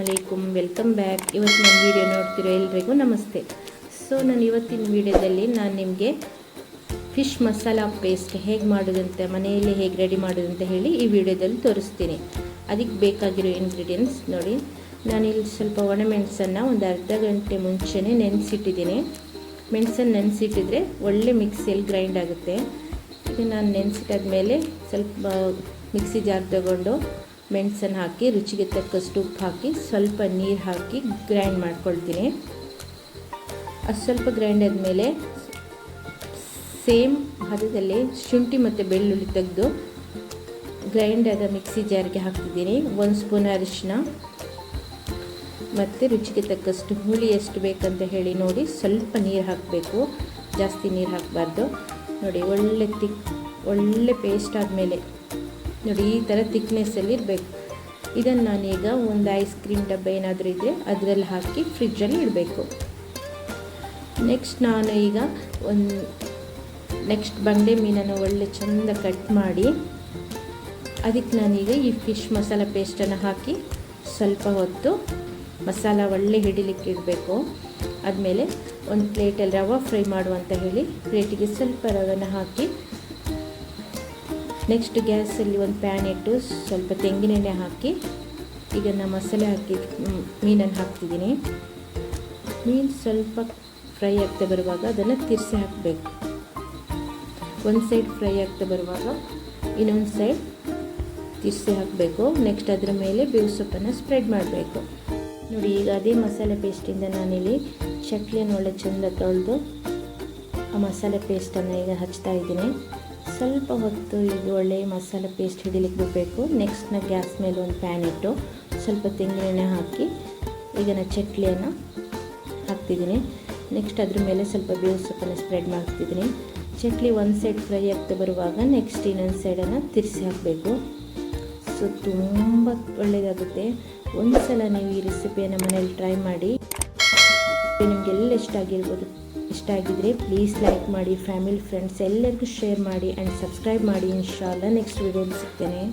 ಅಲೈಕುಮ್, welcome back. ಇವತ್ತು ನಾನು video ನೋಡ್ತಿರೋ ಎಲ್ರಿಗೂ ನಮಸ್ತೆ. ಸೊ ನಾನು ಇವತ್ತಿನ ವಿಡಿಯೋದಲ್ಲಿ ನಾನು ನಿಮಗೆ ಫಿಶ್ ಮಸಾಲ ಪೇಸ್ಟ್ ಹೇಗೆ ಮಾಡೋದಂತೆ, ಮನೆಯಲ್ಲಿ ಹೇಗೆ ರೆಡಿ ಮಾಡೋದಂತ ಹೇಳಿ ಈ ವಿಡಿಯೋದಲ್ಲಿ ತೋರಿಸ್ತೀನಿ. ಅದಕ್ಕೆ ಬೇಕಾಗಿರೋ ಇಂಗ್ರೀಡಿಯೆಂಟ್ಸ್ ನೋಡಿ. ನಾನಿಲ್ಲಿ ಸ್ವಲ್ಪ ಒಣಮೆಣಸನ್ನು ಒಂದು ಅರ್ಧ ಗಂಟೆ ಮುಂಚೆನೇ ನೆನೆಸಿಟ್ಟಿದ್ದೀನಿ. ಮೆಣಸನ್ನು ನೆನೆಸಿಟ್ಟಿದ್ರೆ ಒಳ್ಳೆ ಮಿಕ್ಸಿಯಲ್ಲಿ ಗ್ರೈಂಡ್ ಆಗುತ್ತೆ. ಈಗ ನಾನು ನೆನೆಸಿಟ್ಟಾದ್ಮೇಲೆ ಸ್ವಲ್ಪ ಮಿಕ್ಸಿ ಜಾರ್ ತಗೊಂಡು ಮೆಣಸನ್ನು ಹಾಕಿ ರುಚಿಗೆ ತಕ್ಕಷ್ಟು ಉಪ್ಪು ಹಾಕಿ ಸ್ವಲ್ಪ ನೀರು ಹಾಕಿ ಗ್ರೈಂಡ್ ಮಾಡ್ಕೊಳ್ತೀನಿ. ಅದು ಸ್ವಲ್ಪ ಗ್ರೈಂಡ್ ಆದಮೇಲೆ ಸೇಮ್ ಹದದಲ್ಲಿ ಶುಂಠಿ ಮತ್ತು ಬೆಳ್ಳುಳ್ಳಿ ತೆಗೆದು ಗ್ರೈಂಡ್ ಆದ ಮಿಕ್ಸಿ ಜಾರ್ಗೆ ಹಾಕ್ತಿದ್ದೀನಿ. 1 ಸ್ಪೂನ್ ಅರಿಶಿನ ಮತ್ತು ರುಚಿಗೆ ತಕ್ಕಷ್ಟು ಹುಳಿ ಎಷ್ಟು ಬೇಕಂತ ಹೇಳಿ ನೋಡಿ. ಸ್ವಲ್ಪ ನೀರು ಹಾಕಬೇಕು, ಜಾಸ್ತಿ ನೀರು ಹಾಕಬಾರ್ದು. ನೋಡಿ ಒಳ್ಳೆ ಪೇಸ್ಟ್ ಆದಮೇಲೆ ನೋಡಿ ಈ ಥರ ಥಿಕ್ನೆಸ್ಸಲ್ಲಿ ಇರಬೇಕು. ಇದನ್ನು ನಾನೀಗ ಒಂದು ಐಸ್ ಕ್ರೀಮ್ ಡಬ್ಬ ಏನಾದರೂ ಇದ್ದರೆ ಅದರಲ್ಲಿ ಹಾಕಿ ಫ್ರಿಜ್ಜಲ್ಲಿ ಇಡಬೇಕು. ನಾನು ಈಗ ನೆಕ್ಸ್ಟ್ ಬಂಡೆ ಮೀನನ್ನು ಒಳ್ಳೆ ಚೆಂದ ಕಟ್ ಮಾಡಿ ಅದಕ್ಕೆ ನಾನೀಗ ಈ ಫಿಶ್ ಮಸಾಲ ಪೇಸ್ಟನ್ನು ಹಾಕಿ ಸ್ವಲ್ಪ ಹೊತ್ತು ಮಸಾಲ ಒಳ್ಳೆ ಹಿಡಿಲಿಕ್ಕೆ ಇಡಬೇಕು. ಆದಮೇಲೆ ಒಂದು ಪ್ಲೇಟಲ್ಲಿ ರವೆ ಫ್ರೈ ಮಾಡುವಂತ ಹೇಳಿ ಪ್ಲೇಟಿಗೆ ಸ್ವಲ್ಪ ರವೆನ ಹಾಕಿ ನೆಕ್ಸ್ಟ್ ಗ್ಯಾಸಲ್ಲಿ ಒಂದು ಪ್ಯಾನ್ ಇಟ್ಟು ಸ್ವಲ್ಪ ತೆಂಗಿನೆಣ್ಣೆ ಹಾಕಿ ಈಗ ನಾನು ಮಸಾಲೆ ಹಾಕಿ ಮೀನನ್ನು ಹಾಕ್ತಿದ್ದೀನಿ. ಮೀನು ಸ್ವಲ್ಪ ಫ್ರೈ ಆಗ್ತಾ ಬರುವಾಗ ಅದನ್ನು ತಿರ್ಸಿ ಹಾಕಬೇಕು. ಒಂದು ಸೈಡ್ ಫ್ರೈ ಆಗ್ತಾ ಬರುವಾಗ ಇನ್ನೊಂದು ಸೈಡ್ ತಿರ್ಸಿ ಹಾಕಬೇಕು. ನೆಕ್ಸ್ಟ್ ಅದರ ಮೇಲೆ ಬೇವು ಸೊಪ್ಪನ್ನು ಸ್ಪ್ರೆಡ್ ಮಾಡಬೇಕು. ನೋಡಿ ಈಗ ಅದೇ ಮಸಾಲೆ ಪೇಸ್ಟಿಂದ ನಾನಿಲ್ಲಿ ಚಟ್ಲಿಯನ್ನು ಒಳ್ಳೆ ಚೆಂದ ತೊಳೆದು ಆ ಮಸಾಲೆ ಪೇಸ್ಟನ್ನು ಈಗ ಹಚ್ತಾ ಇದ್ದೀನಿ. ಸ್ವಲ್ಪ ಹೊತ್ತು ಇದು ಒಳ್ಳೆಯ ಮಸಾಲೆ ಪೇಸ್ಟ್ ಹಿಡಿಲಿಕ್ಕೆ ಬಿಡಬೇಕು. ನೆಕ್ಸ್ಟ್ ಗ್ಯಾಸ್ ಮೇಲೆ ಒಂದು ಪ್ಯಾನ್ ಇಟ್ಟು ಸ್ವಲ್ಪ ತೆಂಗಿನೆಣ್ಣೆ ಹಾಕಿ ಈಗ ನಾನು ಚಟ್ಲಿಯನ್ನು ಹಾಕ್ತಿದ್ದೀನಿ. ನೆಕ್ಸ್ಟ್ ಅದ್ರ ಮೇಲೆ ಸ್ವಲ್ಪ ಬೇವು ಸೊಪ್ಪನ್ನು ಸ್ಪ್ರೆಡ್ ಮಾಡ್ತಿದ್ದೀನಿ. ಚಟ್ಲಿ ಒಂದು ಸೈಡ್ ಫ್ರೈ ಆಗ್ತಾ ಬರುವಾಗ ನೆಕ್ಸ್ಟ್ ಇನ್ನೊಂದು ಸೈಡನ್ನು ತಿರ್ಸಿ ಹಾಕಬೇಕು. ಸೊ ತುಂಬ ಒಳ್ಳೆಯದಾಗುತ್ತೆ. ಒಂದು ಸಲ ನೀವು ಈ ರೆಸಿಪಿಯನ್ನು ಮನೇಲಿ ಟ್ರೈ ಮಾಡಿ. ನಿಮಗೆಲ್ಲ ಇಷ್ಟ ಆಗಿದ್ರೆ ಪ್ಲೀಸ್ ಲೈಕ್ ಮಾಡಿ, ಫ್ಯಾಮಿಲಿ ಫ್ರೆಂಡ್ಸ್ ಎಲ್ಲರಿಗೂ ಶೇರ್ ಮಾಡಿ ಆ್ಯಂಡ್ ಸಬ್ಸ್ಕ್ರೈಬ್ ಮಾಡಿ. ಇನ್ಶಾಲ್ಲ ನೆಕ್ಸ್ಟ್ ವಿಡಿಯೋಲಿ ಸಿಗ್ತೇನೆ.